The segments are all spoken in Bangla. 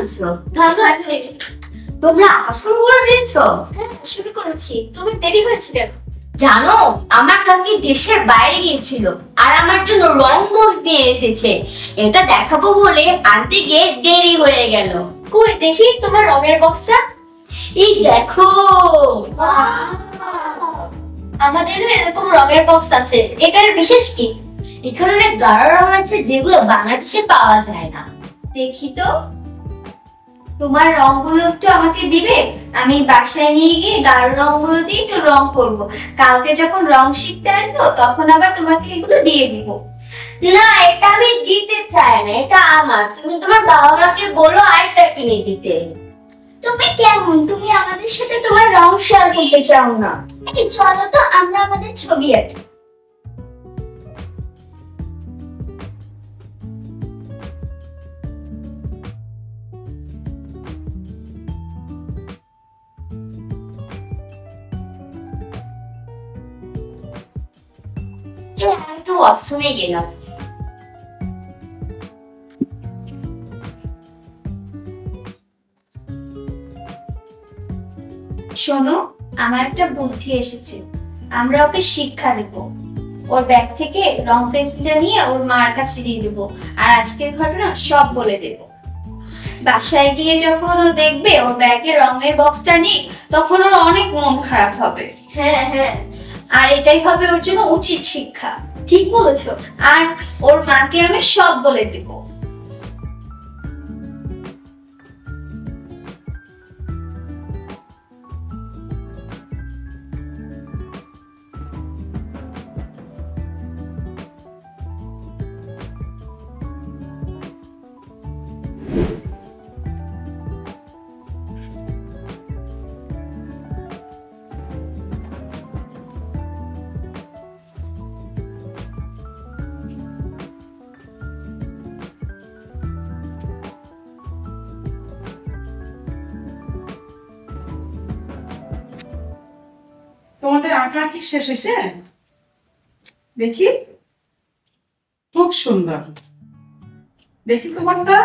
আছো? ভালো আছি। তোমরা আঁকা শুরু করে দিয়েছো? হ্যাঁ, শুরু করেছি। তোমার দেরি হয়েছে কেন? জানো, আমার কাকি দেশের বাইরে গিয়েছিল আর আমার জন্য রং বক্স নিয়ে এসেছে। এটা দেখাবো বলে আনতে গিয়ে দেরি হয়ে গেল। কই দেখি তোমার রঙের বক্সটা। এই দেখো, আমাদেরও এরকম রঙের বক্স আছে। এটার বিশেষ কি? এখানে অনেক গাঢ় রং আছে যেগুলো বাংলাদেশে পাওয়া যায় না। দেখি তো, তোমার রংগুলো একটু আমাকে দিবে? আমি বাসায় নিয়ে গিয়ে গাঢ় রংগুলো দিয়ে একটু রং করব। কালকে যখন রং শিখতে আসবো তখন আবার তোমাকে এগুলো দিয়ে দিব। না, এটা আমি দিতে চাই না, এটা আমার। তুমি তোমার বাবা মাকে বলো আরেকটা কিনে দিতে। তুমি কেমন? তুমি আমাদের সাথে তোমার রং শেয়ার করতে চাও না? এই চলো তো আমরা আমাদের ছবি আঁকি। আমি একটু ওয়াশরুমে গেলাম। শোনো, আমার একটা বুদ্ধি এসেছে। আমরা ওকে শিক্ষা দেব। ওর ব্যাগ থেকে রং পেন্সিলটা নিয়ে ওর মার কাছে দিয়ে দেবো, আর আজকের ঘটনা সব বলে দেব। বাসায় গিয়ে যখন ও দেখবে ওর ব্যাগে রঙের বক্সটা নেই, তখন ওর অনেক মন খারাপ হবে। হ্যাঁ হ্যাঁ, আর এটাই হবে ওর জন্য উচিত শিক্ষা। ঠিক বলেছো। আর ওর মাকে আমি সব বলে দেব। তোমাদের আঁকা কি শেষ হয়েছে? দেখি, খুব সুন্দর। দেখি তোমারটা,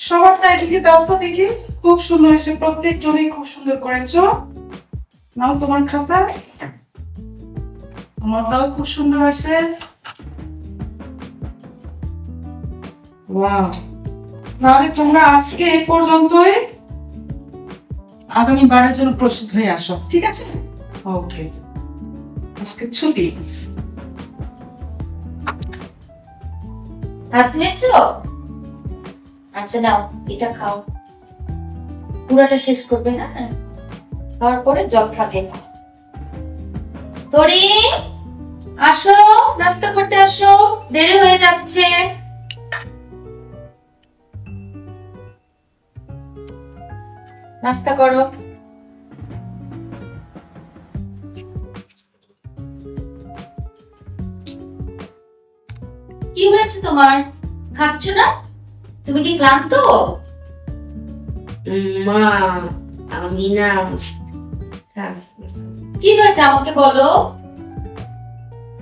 সবারটা এদিকে দাও তো দেখি। খুব সুন্দর হয়েছে, প্রত্যেকজনই খুব সুন্দর করেছো। নাও তোমার খাতা। তোমারটাও খুব সুন্দর হয়েছে। ওয়াও, তাহলে তোমরা আজকে এই পর্যন্তই। আগামী বারের জন্য প্রস্তুত হয়ে আসো, ঠিক আছে? ওকে, আজকে ছুটি। হাত ধুয়েছো? আচ্ছা নাও, এটা খাও। পুরাটা শেষ করবে, হ্যাঁ? খাওয়ার পরে জল খাবে। তরি, আসো, নাস্তা করতে আসো, দেরি হয়ে যাচ্ছে। নাস্তা করো। কি হয়েছে তোমার? খাচ্ছ না? তুমি কি ক্লান্ত? মা, আমি না। কি হয়েছে আমাকে বলো।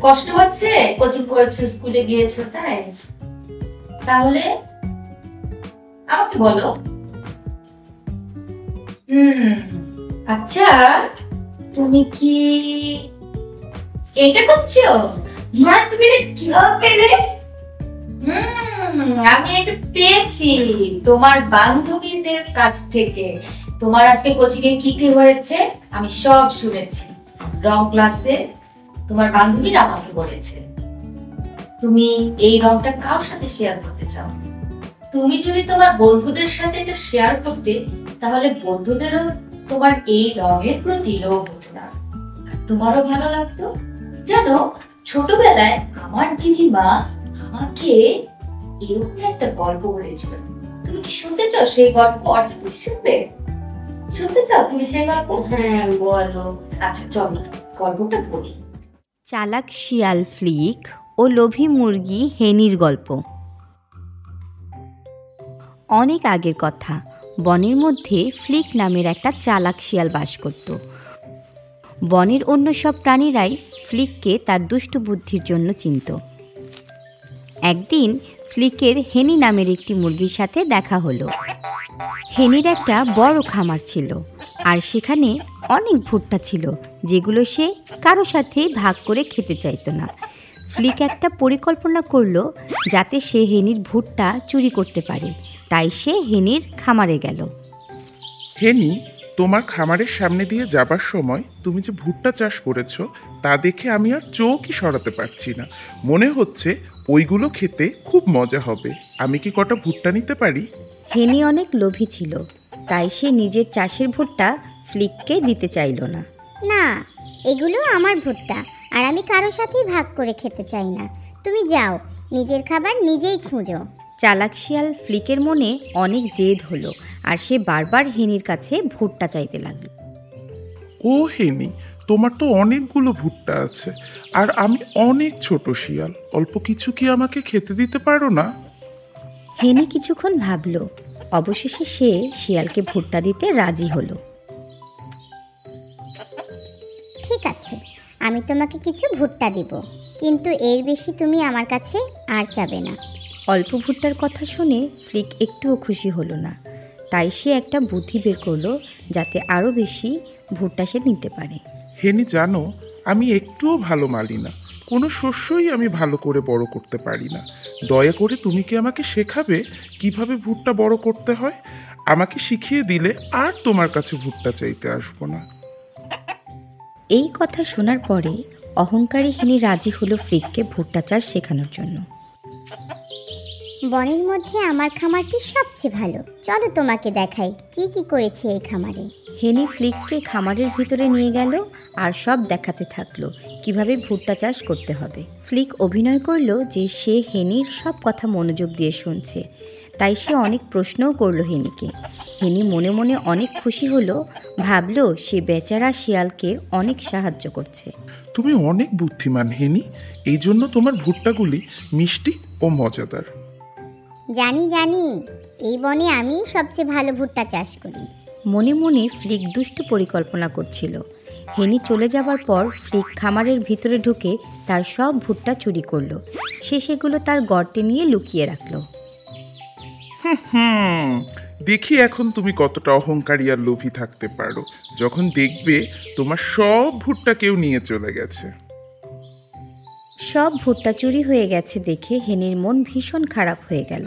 কষ্ট হচ্ছে? কোচিং করেছো, স্কুলে গিয়েছো, তাই? তাহলে আমাকে বলো। আচ্ছা, তুমি কি এটা করছো? মা, তুমি এটা কিভাবে পেলে? আমি এটা পেয়েছি তোমার বান্ধবীদের কাছ থেকে। তোমার আজকে কোচিং এ কি কি হয়েছে আমি সব শুনেছি। রং ক্লাসে তোমার বান্ধবীরা আমাকে বলেছে তুমি এই রংটা কার সাথে শেয়ার করতে চাও। তুমি যদি তোমার বন্ধুদের সাথে এটা শেয়ার করতে, তাহলে বন্ধুদেরও তোমার এই রঙের প্রতি লোভ হতো না, আর তোমারও ভালো লাগতো। জানো, ছোটবেলায় আমার দিদিমা আমাকে এরকম একটা গল্প বলেছিল। তুমি কি শুনতে চাও সেই গল্প? আচ্ছা, তুমি শুনবে? শুনতে চাও তুমি সেই গল্প? হ্যাঁ বলো। আচ্ছা চলো গল্পটা বলি। চালাক শিয়াল ফ্লিক ও লোভী মুরগি হেনির গল্প। অনেক আগের কথা, বনের মধ্যে ফ্লিক নামের একটা চালাক শিয়াল বাস করত। বনের অন্য সব প্রাণীরাই ফ্লিককে তার দুষ্টু বুদ্ধির জন্য চিনত। একদিন ফ্লিকের হেনি নামের একটি মুরগির সাথে দেখা হলো। হেনির একটা বড় খামার ছিল, আর সেখানে অনেক ভুট্টা ছিল যেগুলো সে কারো সাথে ভাগ করে খেতে চাইতো না। ফ্লিক একটা পরিকল্পনা করলো যাতে সে হেনির ভুট্টা চুরি করতে পারে, তাই সে হেনির খামারে গেল। হেনি, তোমার খামারের সামনে দিয়ে যাবার সময় তুমি যে ভুট্টা চাষ করেছো তা দেখে আমি আর চোখই সরাতে পারছি না। মনে হচ্ছে ওইগুলো খেতে খুব মজা হবে। আমি কি কটা ভুট্টা নিতে পারি? হেনি অনেক লোভী ছিল, তাই সে নিজের চাষের ভুট্টা ফ্লিককে দিতে চাইল না। না, এগুলো আমার ভুট্টা, আর আমি কারোর সাথেই ভাগ করে খেতে চাই না। তুমি যাও, নিজের খাবার নিজেই খুঁজো। চালাক শিয়াল ফ্লিকের মনে অনেক জেদ হলো, আর সে বারবার হেনির কাছে ভুট্টা চাইতে লাগলো। ও হেনি, তোমার তো অনেকগুলো ভুট্টা আছে, আর আমি অনেক ছোট শিয়াল, অল্প কিছু কি আমাকে খেতে দিতে পারো না? হেনি কিছুক্ষণ ভাবলো, অবশেষে সে শিয়ালকে ভুট্টা দিতে রাজি হলো। ঠিক আছে, আমি তোমাকে কিছু ভুট্টা দিব, কিন্তু এর বেশি তুমি আমার কাছে আর চাবে না। অল্প ভুট্টার কথা শুনে ফ্লিক একটুও খুশি হলো না, তাই সে একটা বুদ্ধি বের করলো যাতে আরও বেশি ভুট্টা সে নিতে পারে। হেনি, জানো আমি একটুও ভালো মালি না, কোনো শস্যই আমি ভালো করে বড় করতে পারি না। দয়া করে তুমি কি আমাকে শেখাবে কিভাবে ভুট্টা বড় করতে হয়? আমাকে শিখিয়ে দিলে আর তোমার কাছে ভুট্টা চাইতে আসবো না। এই কথা শোনার পরে অহংকারী হেনি রাজি হলো ফ্লিককে ভুট্টা চাষ শেখানোর জন্য। বনের মধ্যে আমার খামারটি সবচেয়ে ভালো, চলো তোমাকে দেখাই কি কি করেছি এই খামারে। হেনি ফ্লিককে খামারের ভিতরে নিয়ে গেল আর সব দেখাতে থাকলো কিভাবে ভুট্টা চাষ করতে হবে। ফ্লিক অভিনয় করলো যে সে হেনির সব কথা মনোযোগ দিয়ে শুনছে, তাই সে অনেক প্রশ্নও করলো হেনিকে। হেনি মনে মনে অনেক খুশি হলো, ভাবলো সে বেচারা শিয়ালকে অনেক সাহায্য করছে। তুমি অনেক বুদ্ধিমান হেনি, এই জন্য তোমার ভুট্টাগুলি মিষ্টি ও মজাদার। জানি জানি, এই বনে আমি সবচেয়ে ভালো ভুট্টা চাষ করি। মনে মনে ফ্লিক দুষ্টু পরিকল্পনা করছিল। হেনি চলে যাবার পর ফ্লিক খামারের ভিতরে ঢুকে তার সব ভুট্টা চুরি করলো। সে সেগুলো তার গর্তে নিয়ে লুকিয়ে রাখলো। দেখি এখন তুমি কতটা অহংকারী আর লোভী থাকতে পারো, যখন দেখবে তোমার সব ভুট্টা কেউ নিয়ে চলে গেছে। সব ভুট্টা চুরি হয়ে গেছে দেখে হেনির মন ভীষণ খারাপ হয়ে গেল।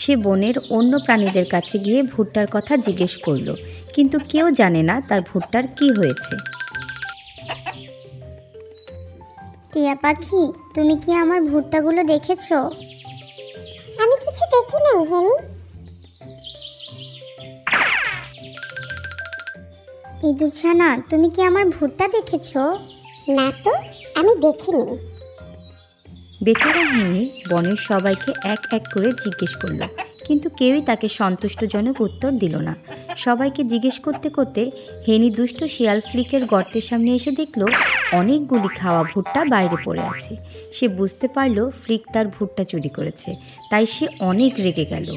সে বনের অন্য প্রাণীদের কাছে গিয়ে ভুট্টার কথা জিজ্ঞেস করলো, কিন্তু কেউ জানে না তার ভুট্টার কি হয়েছে। টিয়া পাখি, তুমি কি আমার ভুট্টাগুলো দেখেছো? আমি কিছু দেখি নাই হেনি। ইঁদুর ছানা, তুমি কি আমার ভুট্টা দেখেছো? না তো, আমি দেখিনি। বেচারা হেনি বনের সবাইকে এক এক করে জিজ্ঞেস করলো, কিন্তু কেউই তাকে সন্তুষ্টজনক উত্তর দিল না। সবাইকে জিজ্ঞেস করতে করতে হেনি দুষ্ট শিয়াল ফ্লিকের গর্তের সামনে এসে দেখলো অনেকগুলি খাওয়া ভুট্টা বাইরে পড়ে আছে। সে বুঝতে পারলো ফ্লিক তার ভুট্টা চুরি করেছে, তাই সে অনেক রেগে গেল।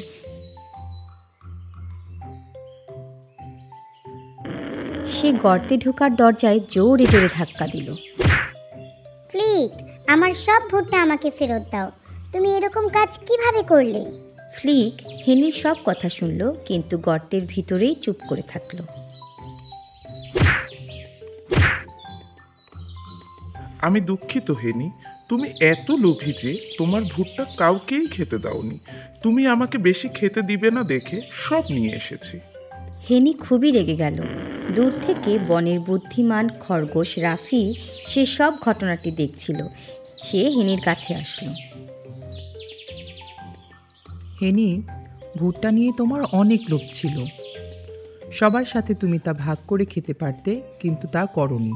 সে গর্তে ঢোকার দরজায় জোরে জোরে ধাক্কা দিল। ফ্লিক, আমার সব ভুট্টা আমাকে ফেরত দাও। তুমি এরকম কাজ কিভাবে করলে? ফ্লিক হেনির সব কথা শুনল, কিন্তু গর্তের ভিতরেই চুপ করে থাকলো। আমি দুঃখিত হেনি, তুমি এত লোভী যে তোমার ভুট্টা কাউকেই খেতে দাওনি। তুমি আমাকে বেশি খেতে দিবে না দেখে সব নিয়ে এসেছি। হেনি খুবই রেগে গেল। দূর থেকে বনের বুদ্ধিমান খরগোশ রাফি সে সব ঘটনাটি দেখছিল। সে হেনির কাছে আসলো। হেনি, ভুট্টা নিয়ে তোমার অনেক লোভ ছিল। সবার সাথে তুমি তা ভাগ করে খেতে পারতে, কিন্তু তা করনি।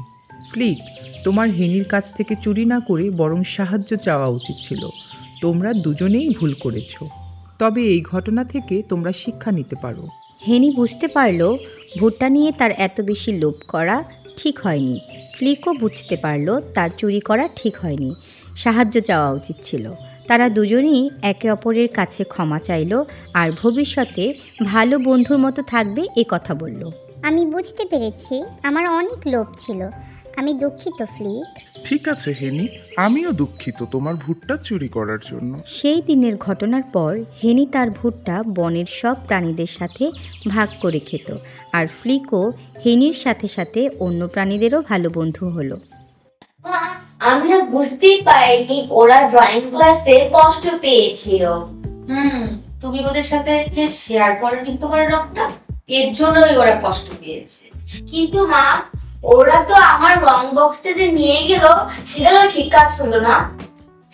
ফ্লিক, তোমার হেনির কাছ থেকে চুরি না করে বরং সাহায্য চাওয়া উচিত ছিল। তোমরা দুজনেই ভুল করেছ। তবে এই ঘটনা থেকে তোমরা শিক্ষা নিতে পারো। হেনি বুঝতে পারল ভুট্টা নিয়ে তার এত বেশি লোভ করা ঠিক হয়নি। ফ্লিকও বুঝতে পারল তার চুরি করা ঠিক হয়নি, সাহায্য চাওয়া উচিত ছিল। তারা দুজনেই একে অপরের কাছে ক্ষমা চাইল আর ভবিষ্যতে ভালো বন্ধুর মতো থাকবে এ কথা বলল। আমি বুঝতে পেরেছি আমার অনেক লোভ ছিল। আমি দুঃখিত ফ্লিক। ঠিক আছে হেনি, আমিও দুঃখিত তোমার ভুট্টা চুরি করার জন্য। সেই দিনের ঘটনার পর হেনি তার ভুট্টা বনের সব প্রাণীদের সাথে ভাগ করে খেত, আর ফ্লিকও হেনির সাথে সাথে অন্য প্রাণীদেরও ভালো বন্ধু হলো। আমি না বুঝতেই পারিনি ওরা ড্রয়িং ক্লাসে কষ্ট পেয়েছিল। তুমি ওদের সাথে যে শেয়ার করনি তোমার রংটা, এর জন্যই ওরা কষ্ট পেয়েছে। কিন্তু মা, ওরা তো আমার রং বক্সটা যে নিয়ে গেল সেটা তো ঠিক কাজ হলো না।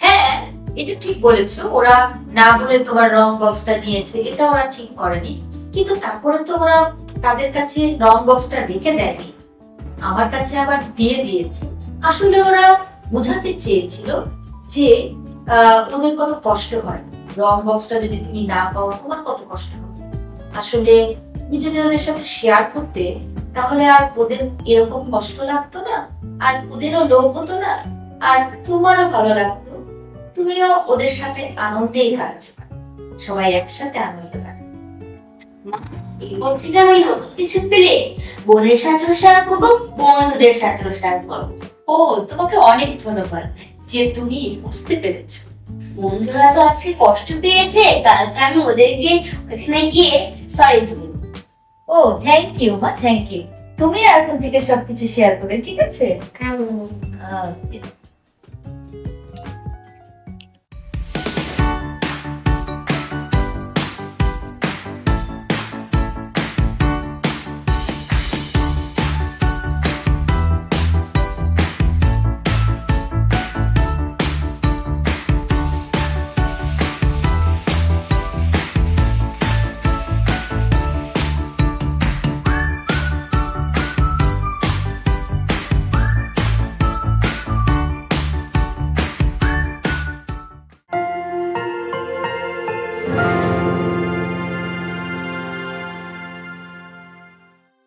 হ্যাঁ, এটা ঠিক বলেছো, ওরা না বলে তোমার রং বক্সটা নিয়েছে, এটা ওরা ঠিক করেনি। কিন্তু তারপরে তো ওরা তাদের কাছে রং বক্সটা রেখে দেয়নি, আমার কাছে আবার দিয়ে দিয়েছে। আসলে ওরা বোঝাতে চেয়েছিল যে ওদের কত কষ্ট হয়, রং বক্সটা যদি তুমি না পাও তোমার কত কষ্ট হবে। আসলে তুমি যদি ওদের সাথে শেয়ার করতে তাহলে আর ওদের এরকম কষ্ট লাগতো না, আর ওদেরও লোভ হতো না, আর তোমারও ভালো লাগতো, তুমিও ওদের সাথে আনন্দেই কাটাতে পারো, সবাই একসাথে আনন্দ কাটে। এরপর থেকে আমি নতুন কিছু পেলে বোনের সাথেও শেয়ার করবো, বন্ধুদের সাথেও শেয়ার করবো। ও, তোমাকে অনেক ধন্যবাদ যে তুমি বুঝতে পেরেছো। বন্ধুরা তো আজকে কষ্ট পেয়েছে, কালকে আমি ওদেরকে ওখানে গিয়ে সরি বলবো। ও, থ্যাংক ইউ মা, থ্যাংক ইউ। তুমি এখন থেকে সবকিছু শেয়ার করে, ঠিক আছে?